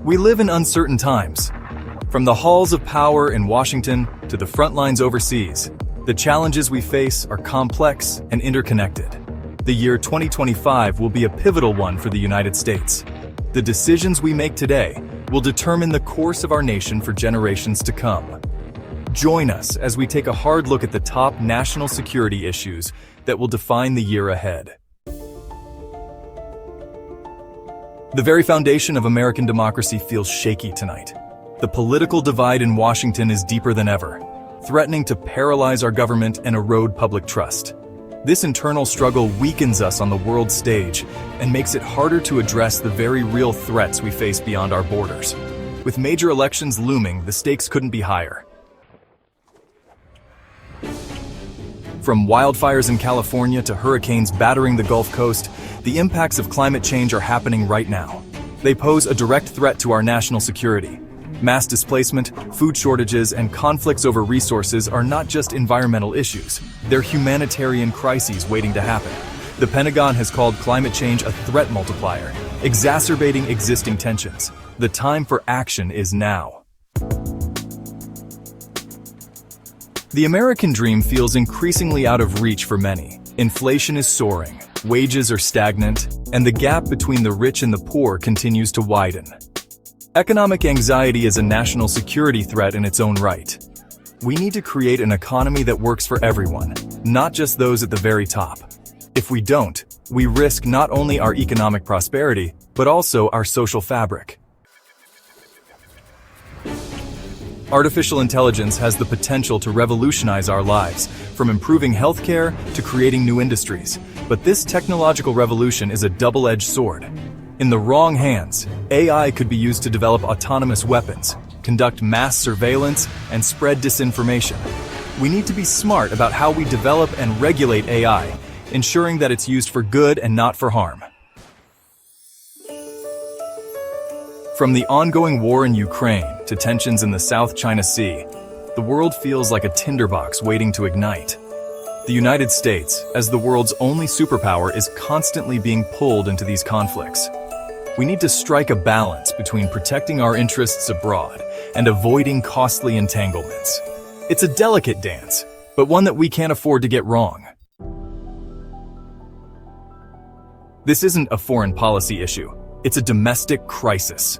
We live in uncertain times. From the halls of power in Washington to the front lines overseas, the challenges we face are complex and interconnected. The year 2025 will be a pivotal one for the United States. The decisions we make today will determine the course of our nation for generations to come. Join us as we take a hard look at the top national security issues that will define the year ahead. The very foundation of American democracy feels shaky tonight. The political divide in Washington is deeper than ever, threatening to paralyze our government and erode public trust. This internal struggle weakens us on the world stage and makes it harder to address the very real threats we face beyond our borders. With major elections looming, the stakes couldn't be higher. From wildfires in California to hurricanes battering the Gulf Coast, the impacts of climate change are happening right now. They pose a direct threat to our national security. Mass displacement, food shortages, and conflicts over resources are not just environmental issues. They're humanitarian crises waiting to happen. The Pentagon has called climate change a threat multiplier, exacerbating existing tensions. The time for action is now. The American dream feels increasingly out of reach for many. Inflation is soaring, wages are stagnant, and the gap between the rich and the poor continues to widen. Economic anxiety is a national security threat in its own right. We need to create an economy that works for everyone, not just those at the very top. If we don't, we risk not only our economic prosperity, but also our social fabric. Artificial intelligence has the potential to revolutionize our lives, from improving healthcare to creating new industries. But this technological revolution is a double-edged sword. In the wrong hands, AI could be used to develop autonomous weapons, conduct mass surveillance, and spread disinformation. We need to be smart about how we develop and regulate AI, ensuring that it's used for good and not for harm. From the ongoing war in Ukraine to tensions in the South China Sea, the world feels like a tinderbox waiting to ignite. The United States, as the world's only superpower, is constantly being pulled into these conflicts. We need to strike a balance between protecting our interests abroad and avoiding costly entanglements. It's a delicate dance, but one that we can't afford to get wrong. This isn't a foreign policy issue, it's a domestic crisis.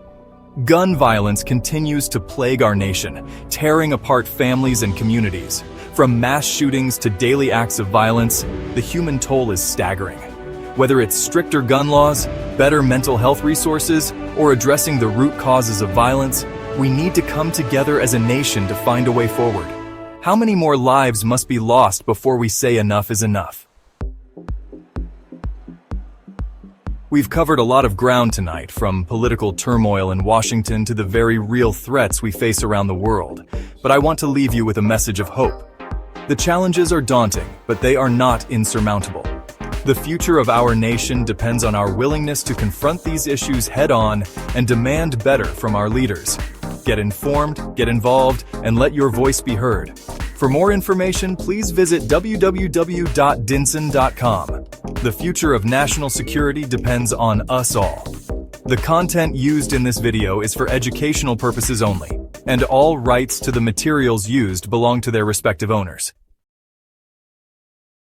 Gun violence continues to plague our nation, tearing apart families and communities. From mass shootings to daily acts of violence, the human toll is staggering. Whether it's stricter gun laws, better mental health resources, or addressing the root causes of violence, we need to come together as a nation to find a way forward. How many more lives must be lost before we say enough is enough? We've covered a lot of ground tonight, from political turmoil in Washington to the very real threats we face around the world. But I want to leave you with a message of hope. The challenges are daunting, but they are not insurmountable. The future of our nation depends on our willingness to confront these issues head-on and demand better from our leaders. Get informed, get involved, and let your voice be heard. For more information, please visit www.dinson.com. The future of national security depends on us all. The content used in this video is for educational purposes only, and all rights to the materials used belong to their respective owners.